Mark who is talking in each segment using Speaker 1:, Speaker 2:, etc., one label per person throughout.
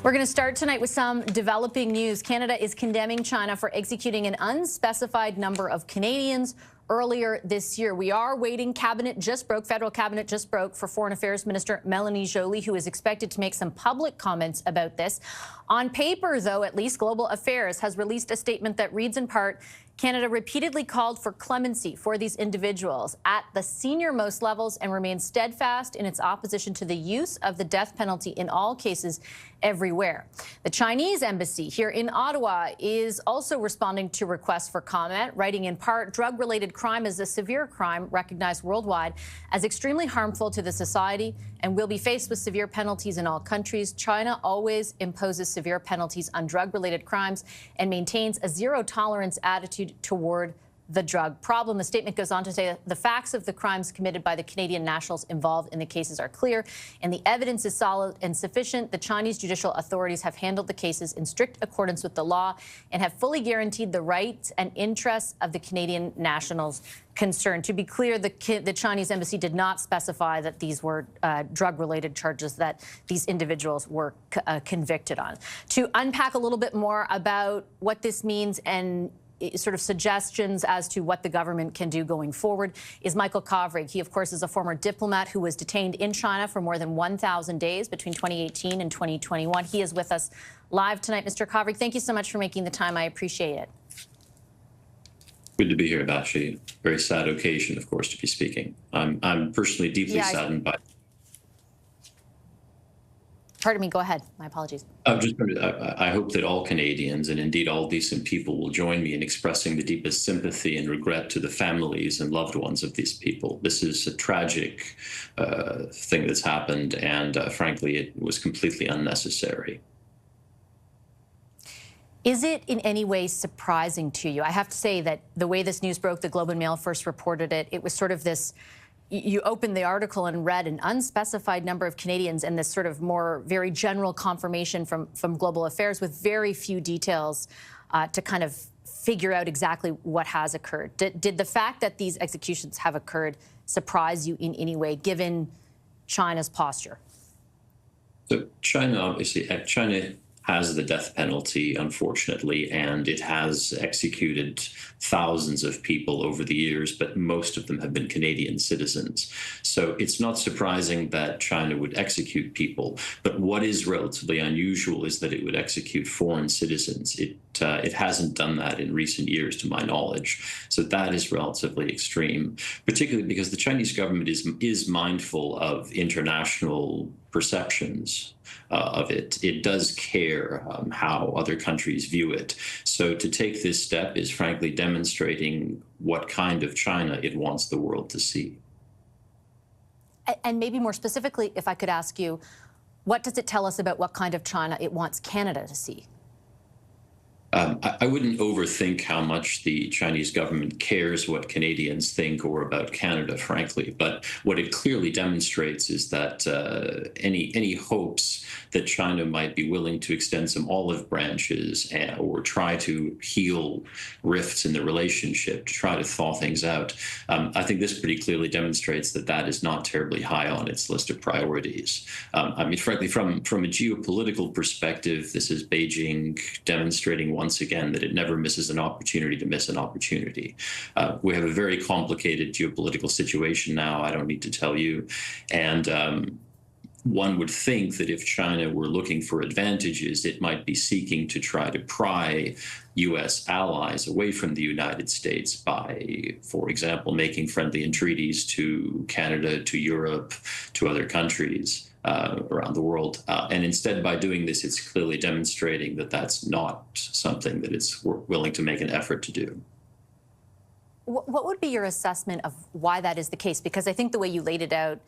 Speaker 1: We're going to start tonight with some developing news. Canada is condemning China for executing an unspecified number of Canadians earlier this year. We are waiting. Federal cabinet just broke for Foreign Affairs Minister Melanie Joly, who is expected to make some public comments about this. On paper, though, at least Global Affairs has released a statement that reads in part, Canada repeatedly called for clemency for these individuals at the senior-most levels and remains steadfast in its opposition to the use of the death penalty in all cases everywhere. The Chinese embassy here in Ottawa is also responding to requests for comment, writing in part, drug-related crime is a severe crime recognized worldwide as extremely harmful to the society and will be faced with severe penalties in all countries. China always imposes severe penalties on drug-related crimes and maintains a zero-tolerance attitude toward the drug problem. The statement goes on to say that the facts of the crimes committed by the Canadian nationals involved in the cases are clear and the evidence is solid and sufficient. The Chinese judicial authorities have handled the cases in strict accordance with the law and have fully guaranteed the rights and interests of the Canadian nationals concerned. To be clear, the Chinese embassy did not specify that these were drug-related charges that these individuals were convicted on. To unpack a little bit more about what this means and sort of suggestions as to what the government can do going forward is Michael Kovrig. He, of course, is a former diplomat who was detained in China for more than 1,000 days between 2018 and 2021. He is with us live tonight. Mr. Kovrig, thank you so much for making the time. I appreciate it.
Speaker 2: Good to be here, Bashi. Very sad occasion, of course, to be speaking. I'm personally deeply saddened by.
Speaker 1: Pardon me, go ahead. My apologies.
Speaker 2: I hope that all Canadians, and indeed all decent people, will join me in expressing the deepest sympathy and regret to the families and loved ones of these people. This is a tragic thing that's happened, and frankly, it was completely unnecessary.
Speaker 1: Is it in any way surprising to you? I have to say that the way this news broke, the Globe and Mail first reported it, it was sort of this, you opened the article and read an unspecified number of Canadians and this sort of more very general confirmation from Global Affairs with very few details to kind of figure out exactly what has occurred. Did the fact that these executions have occurred surprise you in any way, given China's posture?
Speaker 2: So China has the death penalty, unfortunately, and it has executed thousands of people over the years, but most of them have been Canadian citizens. So it's not surprising that China would execute people, but what is relatively unusual is that it would execute foreign citizens. It hasn't done that in recent years, to my knowledge. So that is relatively extreme, particularly because the Chinese government is mindful of international perceptions of it. It does care how other countries view it. So to take this step is frankly demonstrating what kind of China it wants the world to see.
Speaker 1: And maybe more specifically, if I could ask you, what does it tell us about what kind of China it wants Canada to see?
Speaker 2: I wouldn't overthink how much the Chinese government cares what Canadians think or about Canada, frankly. But what it clearly demonstrates is that any hopes that China might be willing to extend some olive branches or try to heal rifts in the relationship, to try to thaw things out, I think this pretty clearly demonstrates that that is not terribly high on its list of priorities. I mean, frankly, from a geopolitical perspective, this is Beijing demonstrating once again that it never misses an opportunity to miss an opportunity. We have a very complicated geopolitical situation now, I don't need to tell you. And one would think that if China were looking for advantages, it might be seeking to try to pry U.S. allies away from the United States by, for example, making friendly entreaties to Canada, to Europe, to other countries around the world. And instead, by doing this, it's clearly demonstrating that that's not something that it's willing to make an effort to do.
Speaker 1: What would be your assessment of why that is the case? Because I think the way you laid it out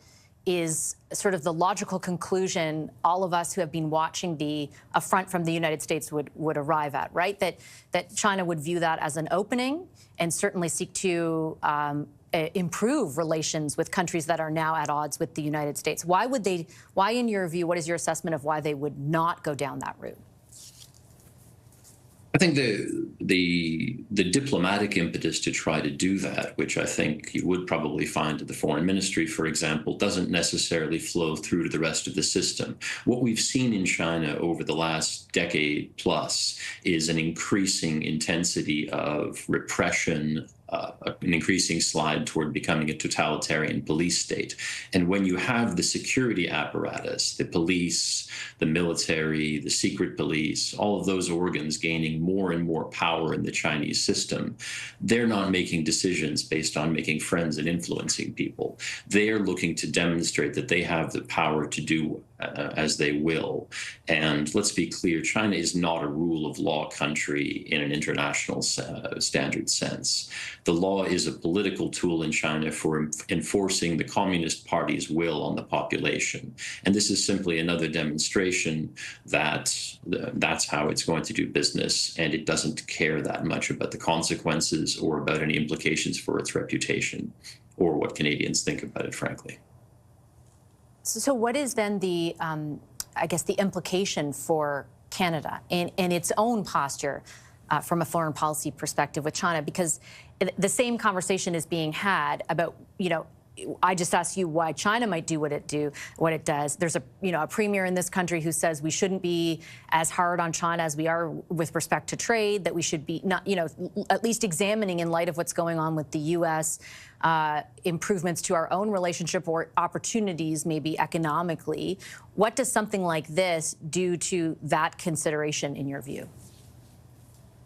Speaker 1: is sort of the logical conclusion all of us who have been watching the affront from the United States would arrive at, right? That China would view that as an opening and certainly seek to improve relations with countries that are now at odds with the United States. Why, in your view, what is your assessment of why they would not go down that route?
Speaker 2: I think the diplomatic impetus to try to do that, which I think you would probably find at the foreign ministry, for example, doesn't necessarily flow through to the rest of the system. What we've seen in China over the last decade plus is an increasing intensity of repression, an increasing slide toward becoming a totalitarian police state. And when you have the security apparatus, the police, the military, the secret police, all of those organs gaining more and more power in the Chinese system, they're not making decisions based on making friends and influencing people. They are looking to demonstrate that they have the power to do as they will. And let's be clear, China is not a rule of law country in an international standard sense. The law is a political tool in China for enforcing the Communist Party's will on the population. And this is simply another demonstration that that's how it's going to do business, and it doesn't care that much about the consequences or about any implications for its reputation or what Canadians think about it, frankly.
Speaker 1: So what is then the, I guess, the implication for Canada in its own posture from a foreign policy perspective with China? Because the same conversation is being had about, I just asked you why China might do what it does. There's a premier in this country who says we shouldn't be as hard on China as we are with respect to trade, that we should be not, at least examining in light of what's going on with the U.S. Improvements to our own relationship or opportunities, maybe economically. What does something like this do to that consideration in your view?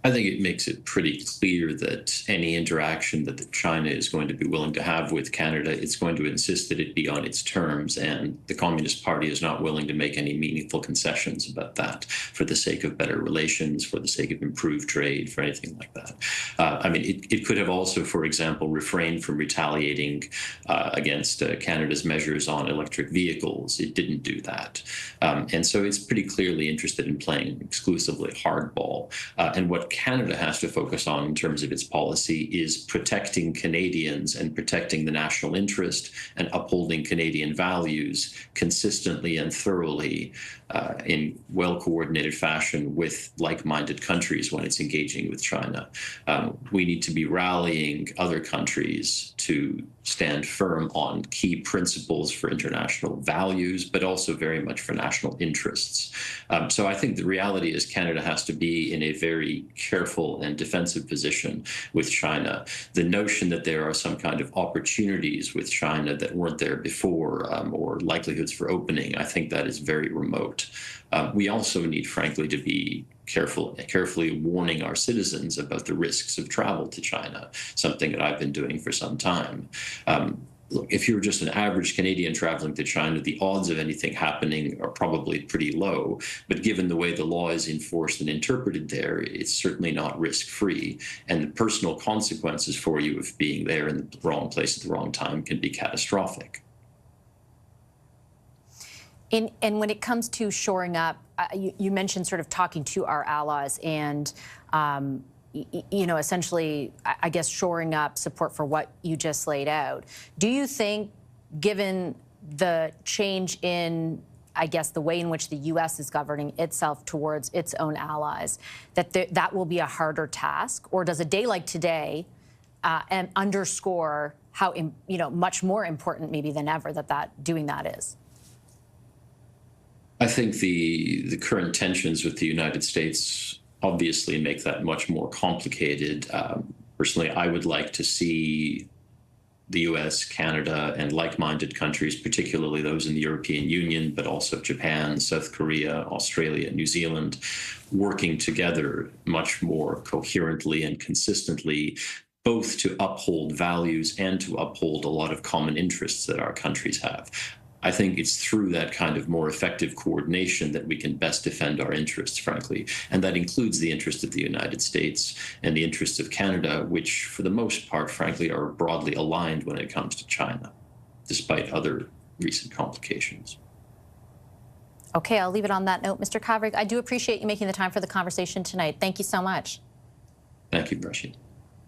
Speaker 2: I think it makes it pretty clear that any interaction that China is going to be willing to have with Canada, it's going to insist that it be on its terms, and the Communist Party is not willing to make any meaningful concessions about that for the sake of better relations, for the sake of improved trade, for anything like that. It could have also, for example, refrained from retaliating against Canada's measures on electric vehicles. It didn't do that. And so it's pretty clearly interested in playing exclusively hardball. And what Canada has to focus on in terms of its policy is protecting Canadians and protecting the national interest and upholding Canadian values consistently and thoroughly in well-coordinated fashion with like-minded countries when it's engaging with China. We need to be rallying other countries to stand firm on key principles for international values, but also very much for national interests. So I think the reality is Canada has to be in a very careful and defensive position with China. The notion that there are some kind of opportunities with China that weren't there before, or likelihoods for opening, I think that is very remote. We also need, frankly, to be carefully warning our citizens about the risks of travel to China, something that I've been doing for some time. Look, if you're just an average Canadian traveling to China, the odds of anything happening are probably pretty low. But given the way the law is enforced and interpreted there, it's certainly not risk-free. And the personal consequences for you of being there in the wrong place at the wrong time can be catastrophic.
Speaker 1: And when it comes to shoring up, you mentioned sort of talking to our allies and, essentially, I guess, shoring up support for what you just laid out. Do you think, given the change in, I guess, the way in which the U.S. is governing itself towards its own allies, that that will be a harder task? Or does a day like today and underscore how, much more important maybe than ever that doing that is?
Speaker 2: I think the current tensions with the United States obviously make that much more complicated. Personally, I would like to see the US, Canada, and like-minded countries, particularly those in the European Union, but also Japan, South Korea, Australia, New Zealand, working together much more coherently and consistently, both to uphold values and to uphold a lot of common interests that our countries have. I think it's through that kind of more effective coordination that we can best defend our interests, frankly. And that includes the interests of the United States and the interests of Canada, which for the most part, frankly, are broadly aligned when it comes to China, despite other recent complications.
Speaker 1: Okay, I'll leave it on that note. Mr. Kovrig, I do appreciate you making the time for the conversation tonight. Thank you so much.
Speaker 2: Thank you, Brushy.